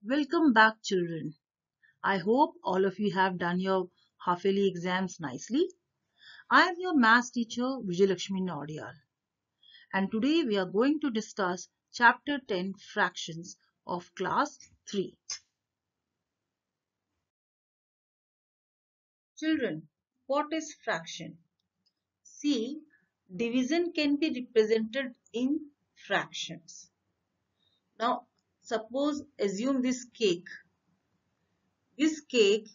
Welcome back, children. I hope all of you have done your half-yearly exams nicely. I am your maths teacher, Vijayalakshmi Naudiyal, and today we are going to discuss Chapter 10 Fractions of Class 3. Children, what is fraction? See, division can be represented in fractions. Now, assume this cake. This cake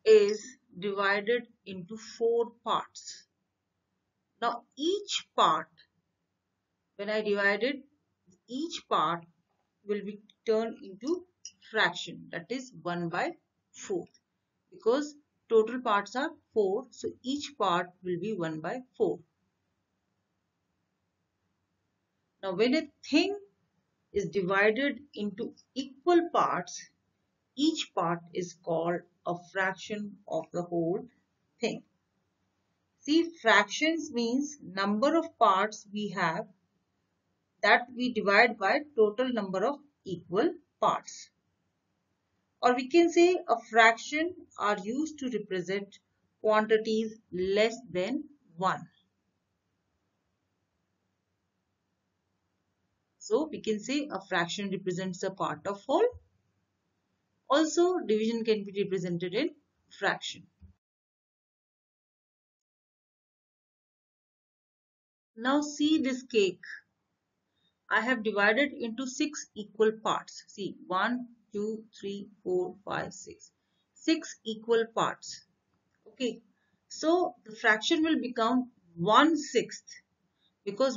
is divided into 4 parts. Now each part, when I divide it, each part will be turned into fraction, that is 1 by 4, because total parts are 4, so each part will be 1 by 4. Now when a thing is divided into equal parts, each part is called a fraction of the whole thing. See, fractions means number of parts we have that we divide by total number of equal parts. Or we can say a fraction are used to represent quantities less than 1. So we can say a fraction represents a part of whole. Also, division can be represented in fraction. Now see this cake. I have divided into 6 equal parts. See, 1, 2, 3, 4, 5, 6. 6 equal parts. Okay. So the fraction will become 1/6, because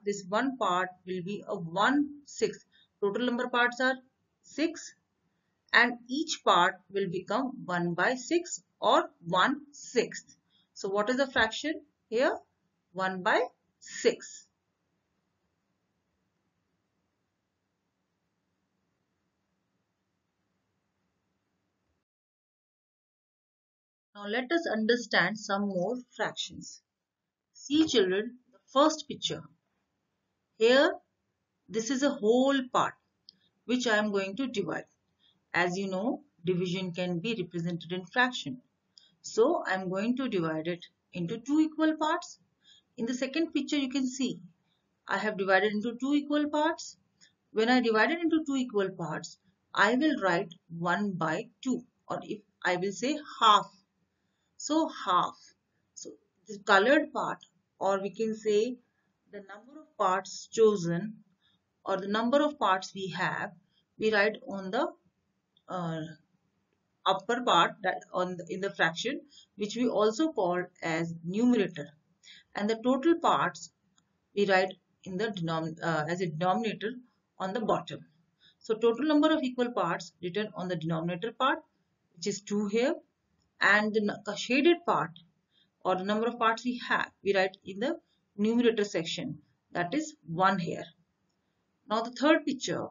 this one part will be a 1/6. Total number of parts are 6, and each part will become 1 by 6 or 1/6. So what is the fraction here? 1 by 6. Now let us understand some more fractions. See, children, the first picture. Here, this is a whole part which I am going to divide. As you know, division can be represented in fraction. So I am going to divide it into 2 equal parts. In the second picture, you can see I have divided into 2 equal parts. When I divide it into 2 equal parts, I will write 1 by 2, or if I will say half. So half. So the colored part, or we can say the number of parts chosen, or the number of parts we have, we write on the upper part, that in the fraction, which we also call as numerator, and the total parts we write in the as a denominator on the bottom. So total number of equal parts written on the denominator part, which is 2 here, and the shaded part, or the number of parts we have, we write in the numerator section, that is 1 here. Now the third picture,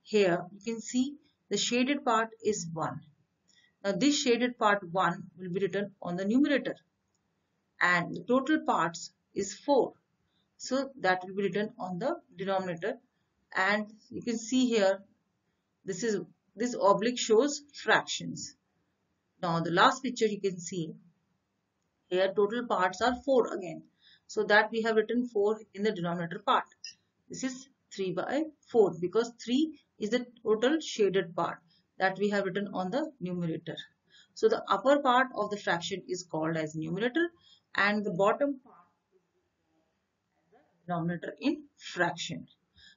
here you can see the shaded part is 1. Now this shaded part 1 will be written on the numerator, and the total parts is 4. So that will be written on the denominator, and you can see here this oblique shows fractions. Now the last picture you can see here, total parts are 4 again. So that we have written 4 in the denominator part. This is 3 by 4, because 3 is the total shaded part that we have written on the numerator. So the upper part of the fraction is called as numerator, and the bottom part is called as the denominator in fraction.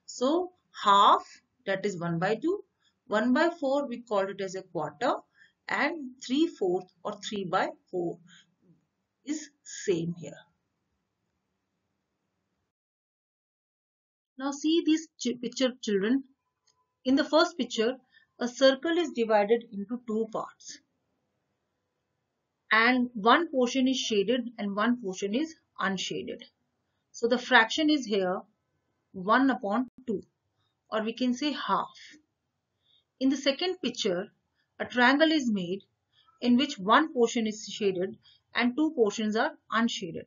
So half, that is 1 by 2. 1 by 4 we called it as a quarter, and 3/4 or 3 by 4 is same here. Now see this picture, children. In the first picture, a circle is divided into 2 parts, and one portion is shaded and one portion is unshaded. So the fraction is here 1 upon 2, or we can say half. In the second picture, a triangle is made in which one portion is shaded and 2 portions are unshaded,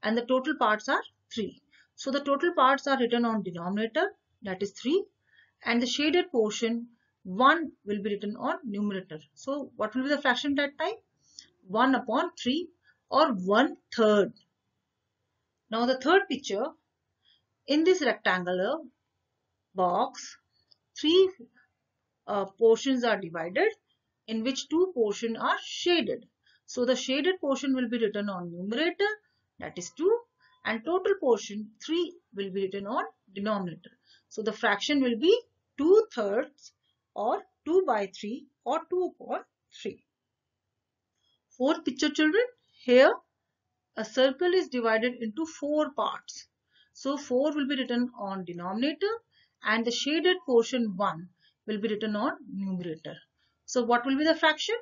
and the total parts are 3. So the total parts are written on denominator, that is 3, and the shaded portion 1 will be written on numerator. So what will be the fraction that time? 1 upon 3 or 1/3. Now the third picture, in this rectangular box, three portions are divided in which two portions are shaded. So the shaded portion will be written on numerator, that is 2, and total portion 3 will be written on denominator. So the fraction will be 2/3 or 2/3 or 2 upon 3. Fourth picture, children, here a circle is divided into 4 parts. So 4 will be written on denominator and the shaded portion 1 will be written on numerator. So what will be the fraction?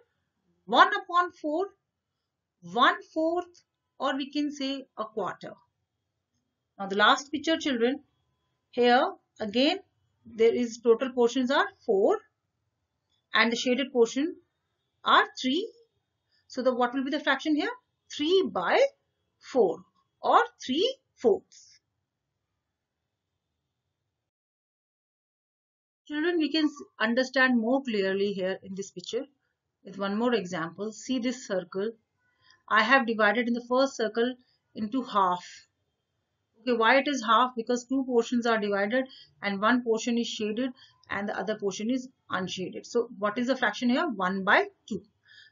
1 upon 4, 1/4, or we can say a quarter. Now the last picture, children, here again there is total portions are 4 and the shaded portion are 3. So the what will be the fraction here? 3/4 or 3/4. Children, we can understand more clearly here in this picture with one more example. See this circle. I have divided in the first circle into half. Okay, why it is half? Because two portions are divided and one portion is shaded and the other portion is unshaded. So what is the fraction here? 1/2.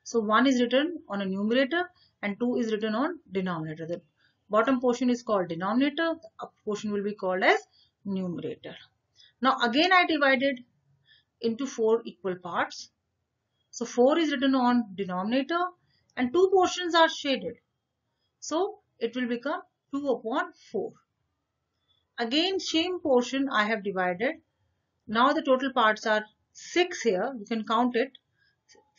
So 1 is written on a numerator and 2 is written on denominator. The bottom portion is called denominator, the up portion will be called as numerator. Now again I divided into 4 equal parts. So 4 is written on denominator and two portions are shaded. So it will become 2 upon 4. Again same portion I have divided. Now the total parts are 6 here. You can count it.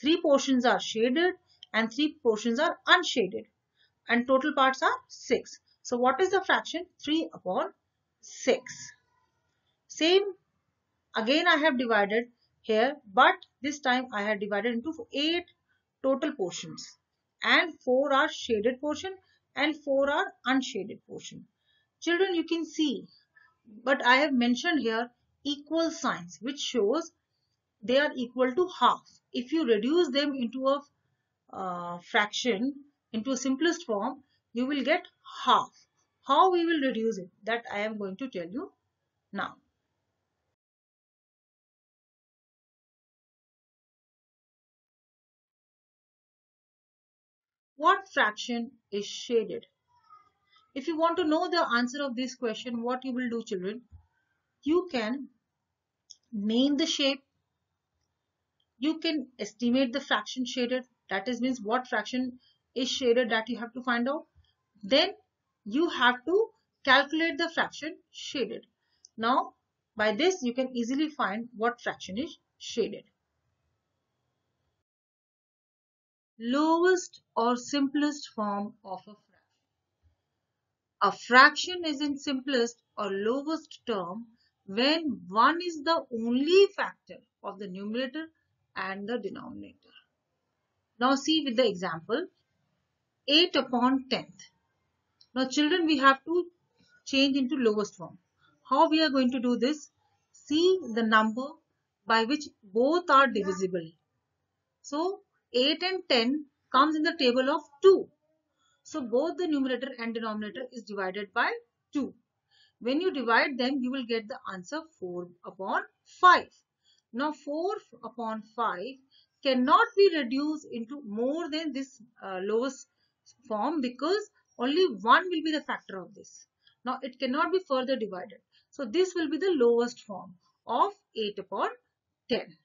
3 portions are shaded and 3 portions are unshaded. And total parts are 6. So what is the fraction? 3 upon 6. Same again I have divided here, but this time I have divided into 8 total portions and 4 are shaded portion and 4 are unshaded portion. Children, you can see, but I have mentioned here equal signs which shows they are equal to half. If you reduce them into a fraction, into a simplest form, you will get half. How we will reduce it? That I am going to tell you now. What fraction is shaded? If you want to know the answer of this question, what you will do, children? You can name the shape. You can estimate the fraction shaded. That is means what fraction is shaded that you have to find out. Then you have to calculate the fraction shaded. Now by this you can easily find what fraction is shaded. Lowest or simplest form of a fraction. A fraction is in simplest or lowest term when 1 is the only factor of the numerator and the denominator. Now see with the example 8 upon 10th. Now children, we have to change into lowest form. How we are going to do this? See the number by which both are divisible. So 8 and 10 comes in the table of 2. So both the numerator and denominator is divided by 2. When you divide them, you will get the answer 4 upon 5. Now 4 upon 5 cannot be reduced into more than this lowest form because only 1 will be the factor of this. Now it cannot be further divided. So this will be the lowest form of 8 upon 10.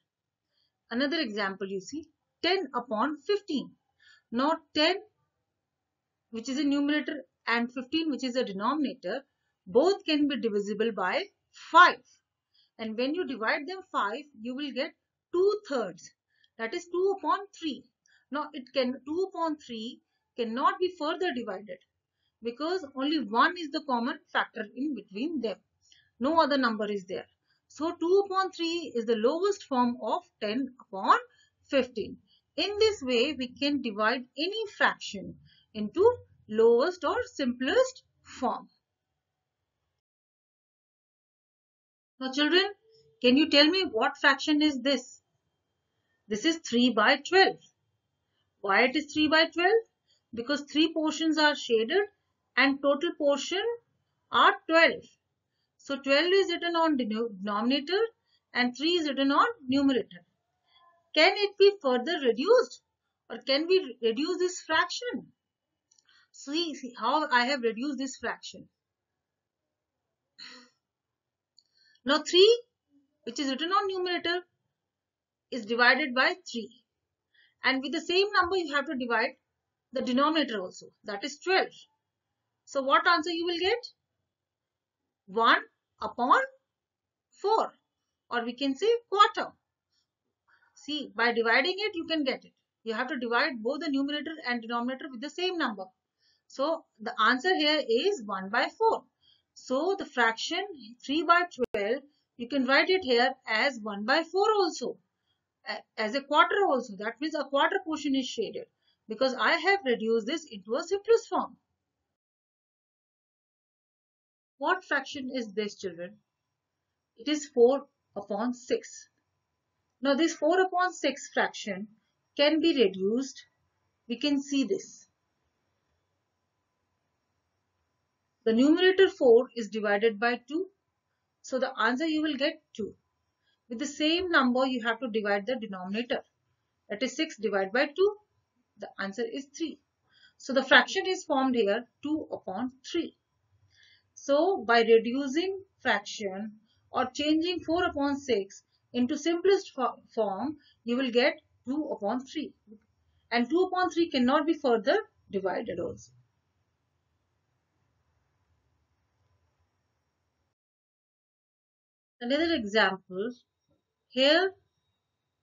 Another example you see 10 upon 15. Now 10, which is a numerator, and 15, which is a denominator, both can be divisible by 5. And when you divide them 5, you will get 2/3. That is 2 upon 3. Now 2 upon 3 cannot be further divided because only 1 is the common factor in between them. No other number is there. So 2 upon 3 is the lowest form of 10 upon 15. In this way, we can divide any fraction into lowest or simplest form. Now children, Can you tell me what fraction is this? This is 3 by 12. Why it is 3 by 12? Because 3 portions are shaded and total portion are 12. So 12 is written on denominator and 3 is written on numerator. Can it be further reduced or can we reduce this fraction? See how I have reduced this fraction. Now 3, which is written on numerator, is divided by 3. And with the same number you have to divide the denominator also, that is 12. So what answer you will get? 1 upon 4, or we can say quarter. See, by dividing it you can get it. You have to divide both the numerator and denominator with the same number. So the answer here is 1 by 4. So the fraction 3 by 12, you can write it here as 1 by 4 also, as a quarter also. That means a quarter portion is shaded because I have reduced this into a simplest form. What fraction is this, children? It is 4 upon 6. Now this 4 upon 6 fraction can be reduced. We can see this. The numerator 4 is divided by 2. So the answer you will get 2. With the same number you have to divide the denominator. That is 6 divided by 2. The answer is 3. So the fraction is formed here 2 upon 3. So by reducing fraction or changing 4 upon 6 into simplest form, you will get 2 upon 3. And 2 upon 3 cannot be further divided also. Another example, here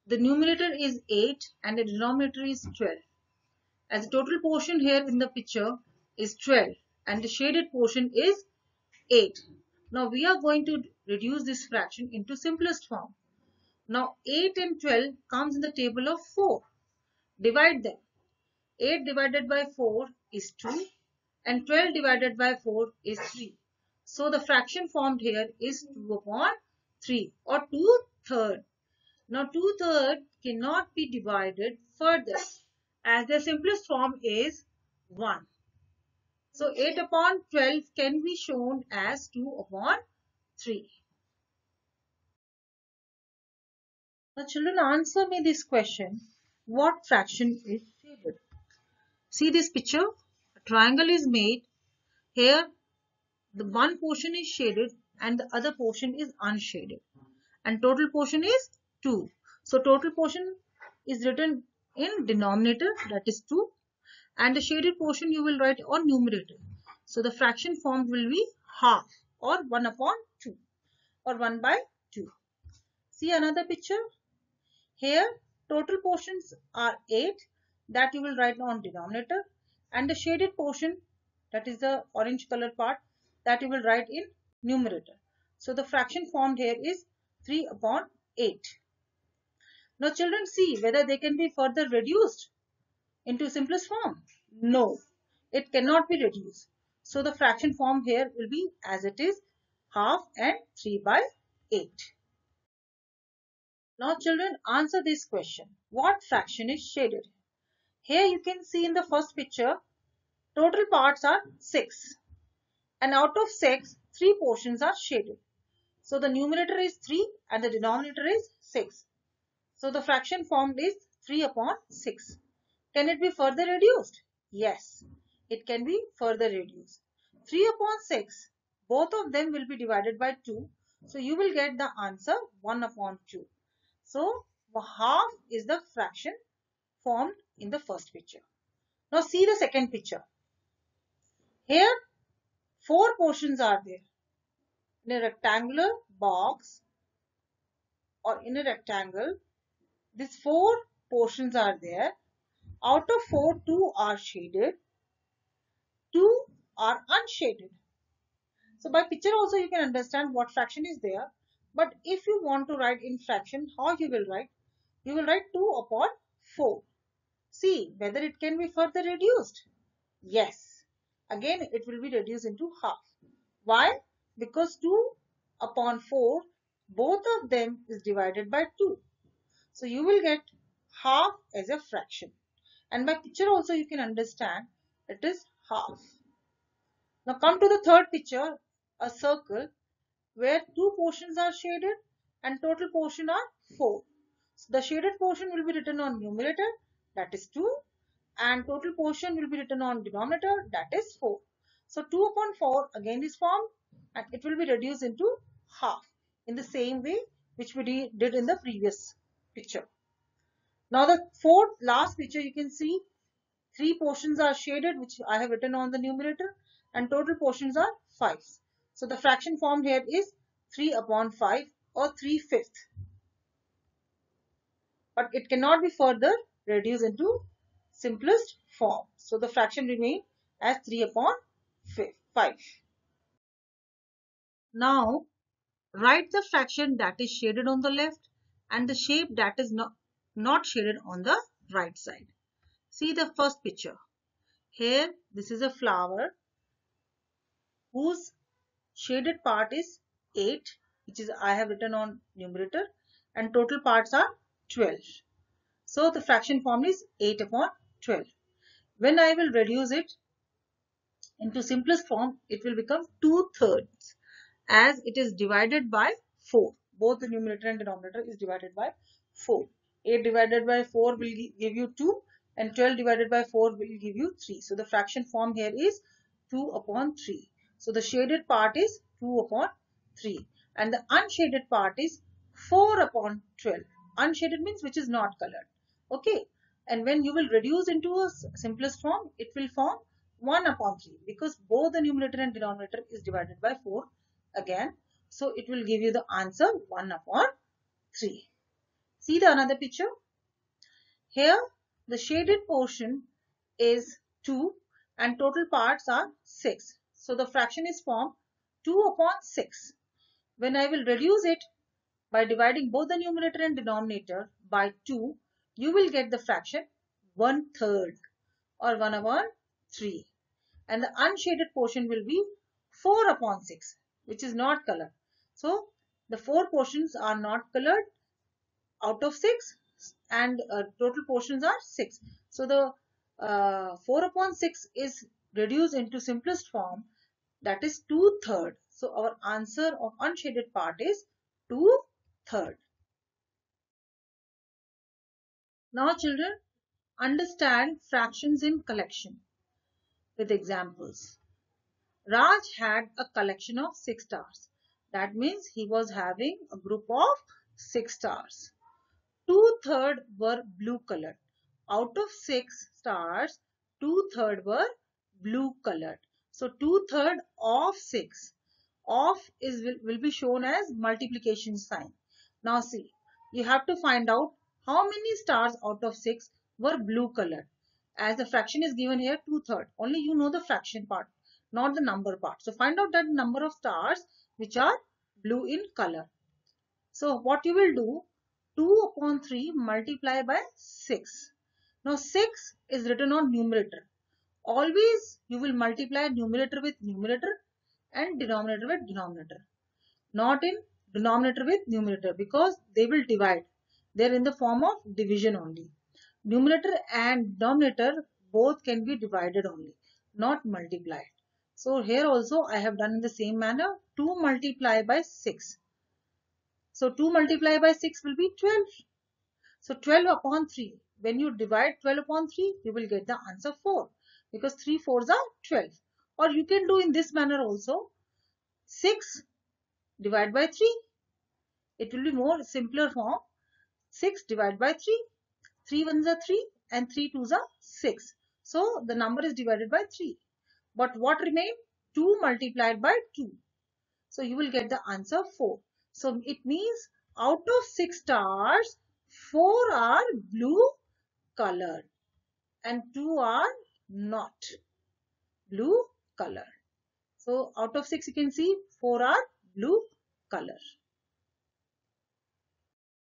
the numerator is 8 and the denominator is 12. As the total portion here in the picture is 12 and the shaded portion is 8. Now we are going to reduce this fraction into simplest form. Now 8 and 12 comes in the table of 4. Divide them. 8 divided by 4 is 2 and 12 divided by 4 is 3. So the fraction formed here is 2 upon 3 or 2/3. Now 2/3 cannot be divided further as the simplest form is 1. So 8 upon 12 can be shown as 2 upon 3. Now children, answer me this question. What fraction is shaded? See this picture. A triangle is made. Here the one portion is shaded and the other portion is unshaded. And total portion is 2. So total portion is written in denominator, that is 2. And the shaded portion you will write on numerator. So the fraction formed will be half or 1 upon 2 or 1 by 2. See another picture. Here total portions are 8 that you will write on denominator and the shaded portion, that is the orange color part, that you will write in numerator. So the fraction formed here is 3 upon 8. Now children, see whether they can be further reduced into simplest form. No, it cannot be reduced. So the fraction form here will be as it is, half and 3 by 8. Now children, answer this question. What fraction is shaded? Here you can see in the first picture, total parts are 6. And out of 6, 3 portions are shaded. So the numerator is 3 and the denominator is 6. So the fraction formed is 3 upon 6. Can it be further reduced? Yes, it can be further reduced. 3 upon 6, both of them will be divided by 2. So you will get the answer 1 upon 2. So half is the fraction formed in the first picture. Now see the second picture. Here 4 portions are there. In a rectangular box or in a rectangle, these 4 portions are there. Out of 4, 2 are shaded, 2 are unshaded. So by picture also you can understand what fraction is there. But if you want to write in fraction, how you will write? You will write 2 upon 4. See whether it can be further reduced. Yes. Again it will be reduced into half. Why? Because 2 upon 4, both of them is divided by 2. So you will get half as a fraction. And by picture also you can understand it is half. Now come to the third picture, a circle where 2 portions are shaded and total portion are 4. So the shaded portion will be written on numerator, that is 2, and total portion will be written on denominator, that is 4. So 2 upon 4 again is formed and it will be reduced into half in the same way which we did in the previous picture. Now the fourth last picture, you can see 3 portions are shaded, which I have written on the numerator, and total portions are 5. So the fraction formed here is 3 upon 5 or 3/5. But it cannot be further reduced into simplest form. So the fraction remains as 3 upon 5. Now write the fraction that is shaded on the left and the shape that is not shaded on the right side. See the first picture. Here this is a flower whose shaded part is 8, which is I have written on numerator, and total parts are 12. So the fraction form is 8 upon 12. When I will reduce it into simplest form, it will become 2/3 as it is divided by 4. Both the numerator and denominator is divided by 4. 8 divided by 4 will give you 2 and 12 divided by 4 will give you 3. So the fraction form here is 2 upon 3. So the shaded part is 2 upon 3 and the unshaded part is 4 upon 12. Unshaded means which is not colored. Okay. And when you will reduce into a simplest form, it will form 1 upon 3 because both the numerator and denominator is divided by 4 again. So it will give you the answer 1 upon 3. See the another picture. Here the shaded portion is 2 and total parts are 6. So the fraction is formed 2 upon 6. When I will reduce it by dividing both the numerator and denominator by 2, you will get the fraction 1/3 or 1 upon 3. And the unshaded portion will be 4 upon 6, which is not colored. So the 4 portions are not colored out of 6 and total portions are 6. So the 4 upon 6 is reduced into simplest form, that is 2/3. So our answer of unshaded part is 2/3. Now children, understand fractions in collection with examples. Raj had a collection of 6 stars. That means he was having a group of 6 stars. 2/3 were blue colored. Out of 6 stars, 2/3 were blue colored. So 2/3 of 6. Of will be shown as multiplication sign. Now see, you have to find out how many stars out of 6 were blue colored. As the fraction is given here 2/3. Only you know the fraction part, not the number part. So find out that number of stars which are blue in color. So what you will do, 2 upon 3 multiply by 6. Now 6 is written on numerator. Always you will multiply numerator with numerator and denominator with denominator. Not in denominator with numerator because they will divide. They are in the form of division only. Numerator and denominator both can be divided only, not multiplied. So here also I have done in the same manner. 2 multiply by 6. So 2 multiplied by 6 will be 12. So 12 upon 3. When you divide 12 upon 3, you will get the answer 4. Because 3 4s are 12. Or you can do in this manner also. 6 divided by 3. It will be more simpler form. 6 divided by 3. 3 1s are 3 and 3 2s are 6. So the number is divided by 3. But what remains? 2 multiplied by 2. So you will get the answer 4. So it means out of 6 stars, 4 are blue colored and 2 are not blue colored. So out of 6 you can see 4 are blue color.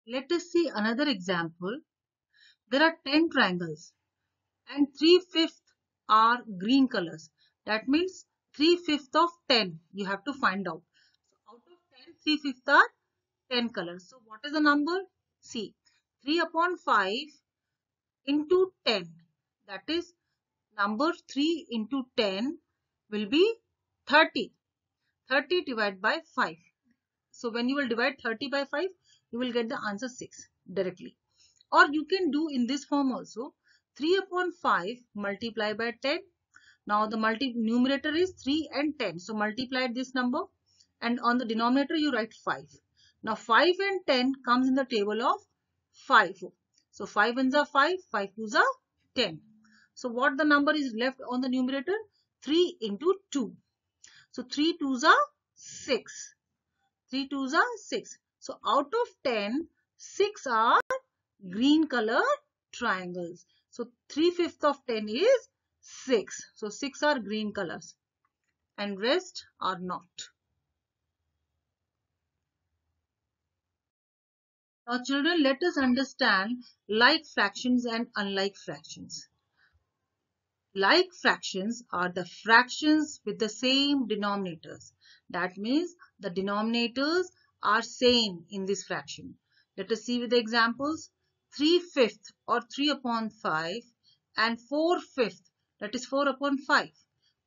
Let us see another example. There are 10 triangles and 3/5 are green colors. That means 3/5 of 10 you have to find out. So out of 10, 3/5 are 10 colors. So what is the number? See, 3 upon 5 into 10. That is number 3 into 10 will be 30. 30 divided by 5. So when you will divide 30 by 5, you will get the answer 6 directly. Or you can do in this form also. 3 upon 5 multiply by 10. Now the numerator is 3 and 10. So multiply this number and on the denominator you write 5. Now 5 and 10 comes in the table of 5. So 5 ones are 5, 5 twos are 10. So what the number is left on the numerator? 3 into 2. So 3 twos are 6. 3 twos are 6. So out of 10, 6 are green color triangles. So 3/5 of 10 is 6. So 6 are green colors and rest are not. Now children, let us understand like fractions and unlike fractions. Like fractions are the fractions with the same denominators. That means the denominators are same in this fraction. Let us see with the examples. 3/5 or 3 upon 5 and 4/5, that is 4 upon 5.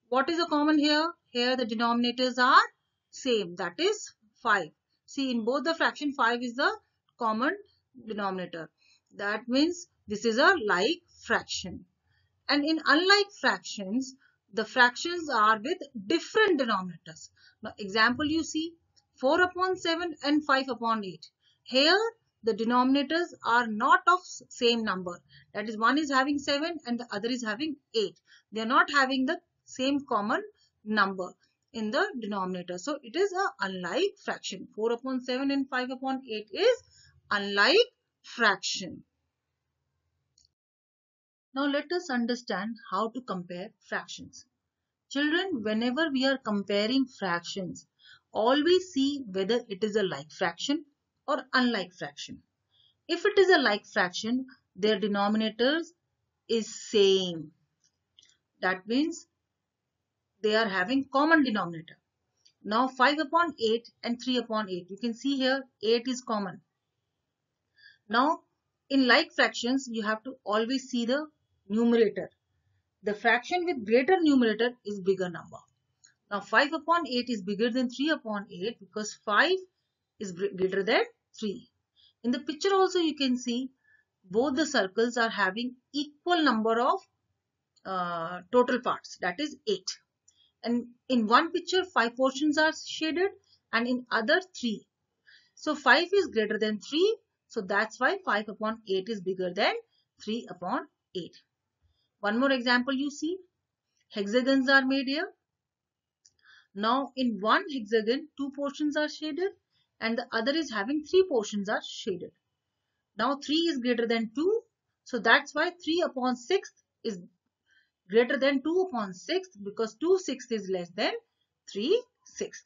What is the common here? Here the denominators are same, that is 5. See, in both the fraction 5 is the common denominator. That means this is a like fraction. And in unlike fractions, the fractions are with different denominators. Now, example you see 4 upon 7 and 5 upon 8. Here, the denominators are not of same number. That is, one is having 7 and the other is having 8. They are not having the same common number in the denominator. So, it is a unlike fraction. 4 upon 7 and 5 upon 8 is unlike fraction. Now let us understand how to compare fractions. Children, whenever we are comparing fractions, always see whether it is a like fraction or unlike fraction. If it is a like fraction, their denominators is same. That means they are having common denominator. Now 5 upon 8 and 3 upon 8. You can see here 8 is common. Now in like fractions, you have to always see the numerator. The fraction with greater numerator is bigger number. Now 5 upon 8 is bigger than 3 upon 8 because 5 is greater than 3. In the picture also you can see both the circles are having equal number of total parts, that is 8. And in one picture 5 portions are shaded and in other 3. So 5 is greater than 3. So that's why 5 upon 8 is bigger than 3 upon 8. One more example you see. Hexagons are made here. Now in one hexagon, 2 portions are shaded and the other is having 3 portions are shaded. Now 3 is greater than 2. So that's why 3 upon 6 is greater than 2 upon 6 because 2/6 is less than 3/6.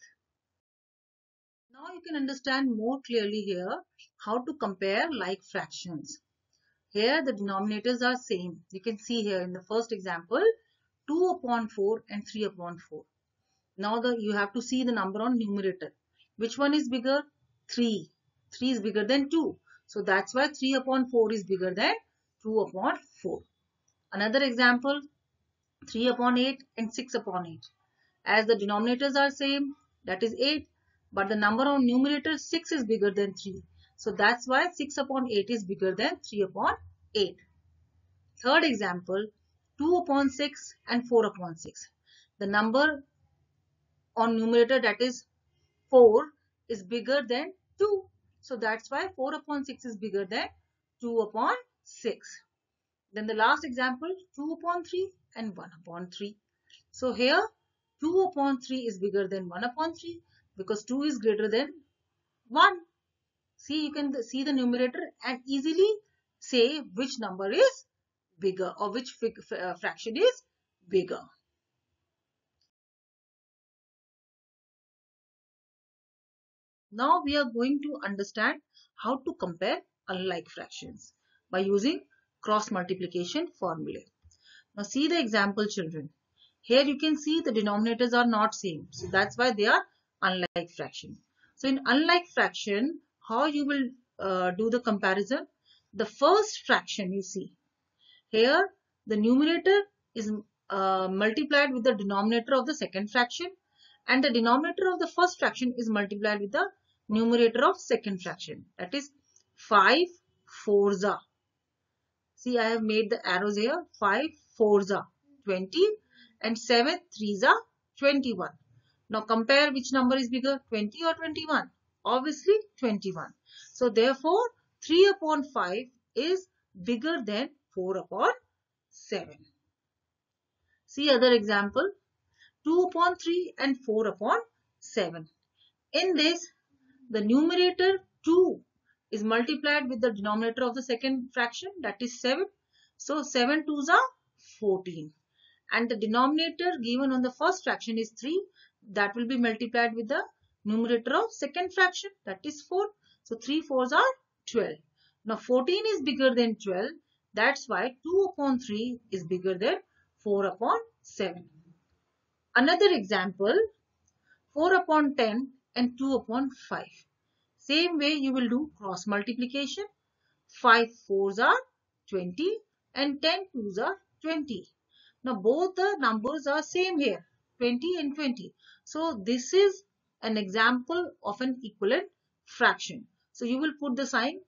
Now you can understand more clearly here how to compare like fractions. Here the denominators are same. You can see here in the first example 2 upon 4 and 3 upon 4. Now you have to see the number on numerator. Which one is bigger? 3. 3 is bigger than 2. So that's why 3 upon 4 is bigger than 2 upon 4. Another example 3 upon 8 and 6 upon 8. As the denominators are same, that is 8. But the number on numerator 6 is bigger than 3. So that's why 6 upon 8 is bigger than 3 upon 8. Third example 2 upon 6 and 4 upon 6. The number on numerator, that is 4, is bigger than 2. So that's why 4 upon 6 is bigger than 2 upon 6. Then the last example 2 upon 3 and 1 upon 3. So here 2 upon 3 is bigger than 1 upon 3 because 2 is greater than 1. See, you can see the numerator and easily say which number is bigger or which fraction is bigger. Now we are going to understand how to compare unlike fractions by using cross multiplication formula. Now see the example, children. Here you can see the denominators are not same. So that's why they are unlike fraction. So in unlike fraction, how you will do the comparison? The first fraction you see here, the numerator is multiplied with the denominator of the second fraction, and the denominator of the first fraction is multiplied with the numerator of second fraction. That is 5 fours are. See, I have made the arrows here. 5 fours are 20 and 7 threes are 21. Now compare which number is bigger, 20 or 21? Obviously 21. So therefore 3 upon 5 is bigger than 4 upon 7. See other example, 2 upon 3 and 4 upon 7. In this, the numerator 2 is multiplied with the denominator of the second fraction, that is 7. So 7 twos are 14. And the denominator given on the first fraction is 3. That will be multiplied with the numerator of second fraction, that is 4. So 3 fours are 12. Now 14 is bigger than 12. That's why 2 upon 3 is bigger than 4 upon 7. Another example, 4 upon 10 and 2 upon 5. Same way you will do cross multiplication. 5 fours are 20 and 10 twos are 20. Now both the numbers are same here, 20 and 20. So this is an example of an equivalent fraction. So you will put the sign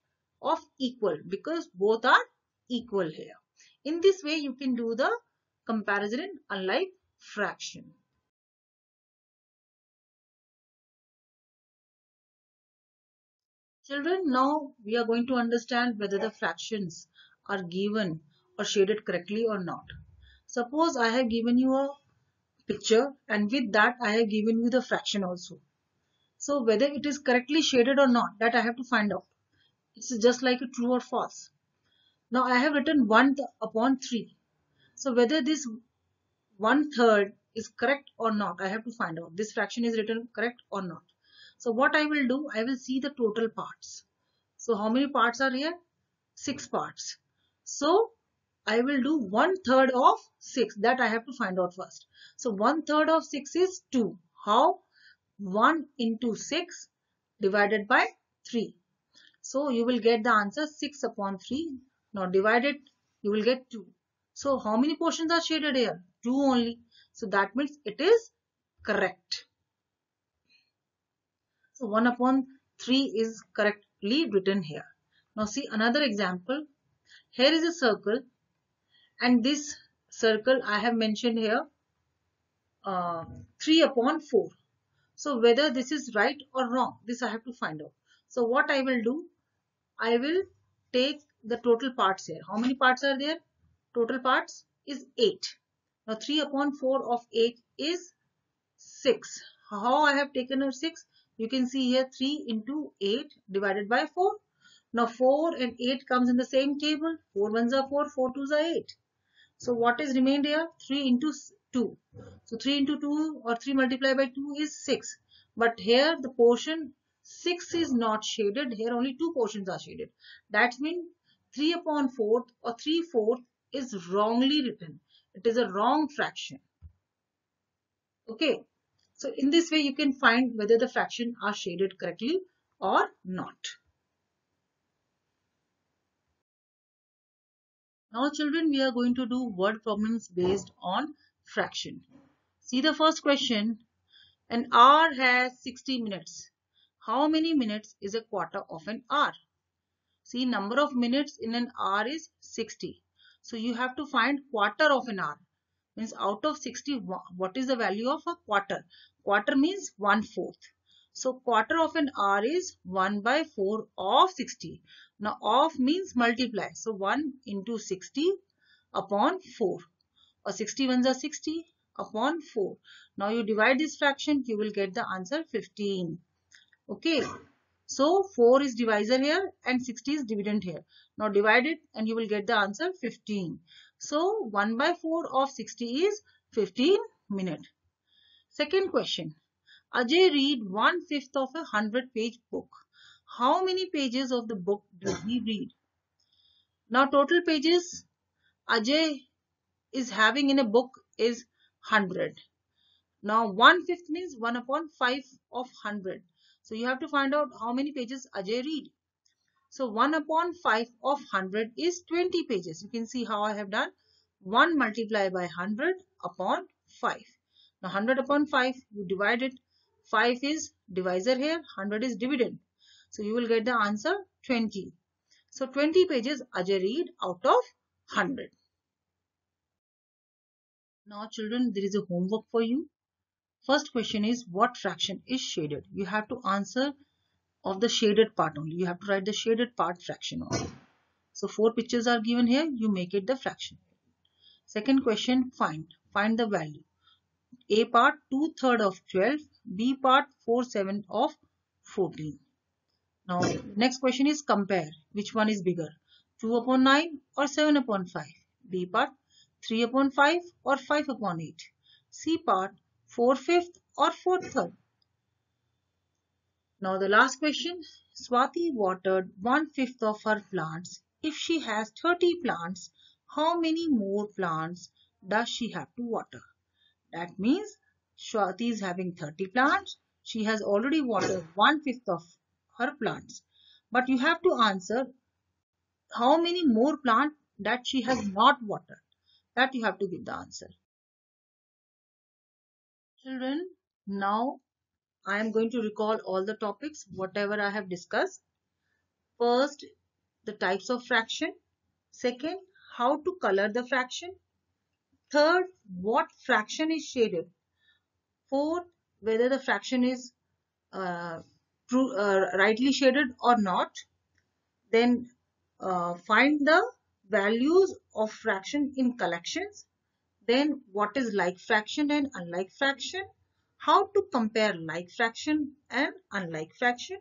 of equal because both are equal here. In this way you can do the comparison in unlike fraction. Children, now we are going to understand whether the fractions are given or shaded correctly or not. Suppose I have given you a picture and with that I have given you the fraction also. So whether it is correctly shaded or not, that I have to find out. It's just like a true or false. Now I have written 1 upon 3. So whether this 1/3 is correct or not, I have to find out. This fraction is written correct or not. So what I will do, I will see the total parts. So how many parts are here? 6 parts. So I will do 1/3 of 6. That I have to find out first. So 1/3 of 6 is 2. How? 1 into 6 divided by 3. So you will get the answer 6 upon 3. Now divide it, you will get 2. So how many portions are shaded here? 2 only. So that means it is correct. So 1 upon 3 is correctly written here. Now see another example. Here is a circle and this circle I have mentioned here 3 upon 4. So whether this is right or wrong, this I have to find out. So what I will do, I will take the total parts here. How many parts are there? Total parts is 8. Now 3 upon 4 of 8 is 6. How I have taken a 6? You can see here 3 into 8 divided by 4. Now 4 and 8 comes in the same table. 4 ones are 4, 4 twos are 8. So what is remained here? 3 into 2. So 3 into 2 or 3 multiplied by 2 is 6. But here the portion 6 is not shaded. Here only 2 portions are shaded. That means 3 upon 4 or 3/4 is wrongly written. It is a wrong fraction. Okay. So in this way you can find whether the fractions are shaded correctly or not. Now children, we are going to do word problems based on fraction. See the first question. An hour has 60 minutes. How many minutes is a quarter of an hour? See, number of minutes in an hour is 60. So you have to find quarter of an hour. Means out of 60, what is the value of a quarter? Quarter means 1/4. So quarter of an hour is 1/4 of 60. Now of means multiply. So 1 into 60 upon 4. Or 60 ones are 60 upon 4. Now you divide this fraction, you will get the answer 15. Okay. So 4 is divisor here and 60 is dividend here. Now divide it and you will get the answer 15. So 1/4 of 60 is 15 minutes. Second question. Ajay read 1/5 of a 100-page book. How many pages of the book did he read? Now total pages Ajay is having in a book is 100. Now 1/5 means 1 upon 5 of 100. So you have to find out how many pages Ajay read. So 1 upon 5 of 100 is 20 pages. You can see how I have done. 1 multiplied by 100 upon 5. Now 100 upon 5, you divide it. 5 is divisor here, 100 is dividend. So you will get the answer 20. So 20 pages Ajay read out of 100. Now children, there is a homework for you. First question is, what fraction is shaded? You have to answer of the shaded part only. You have to write the shaded part fraction only. So 4 pictures are given here. You make it the fraction. Second question, find the value. A part 2/3 of 12. B part 4/7 of 14. Now next question is compare. Which one is bigger? 2 upon 9 or 7 upon 5? B part 3 upon 5 or 5 upon 8? C part 4/5 or 4/3? Now the last question. Swati watered 1/5 of her plants. If she has 30 plants, how many more plants does she have to water? That means Swati is having 30 plants. She has already watered 1/5 of her plants. But you have to answer how many more plants that she has not watered. That you have to give the answer. Children, now I am going to recall all the topics, whatever I have discussed. First, the types of fraction. Second, how to color the fraction. Third, what fraction is shaded. Fourth, whether the fraction is rightly shaded or not. Then find the values of fraction in collections. Then what is like fraction and unlike fraction. How to compare like fraction and unlike fraction.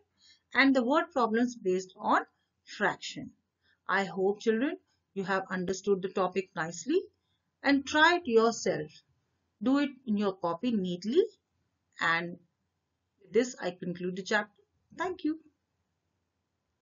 And the word problems based on fraction. I hope children you have understood the topic nicely and try it yourself. Do it in your copy neatly, and with this I conclude the chapter. Thank you.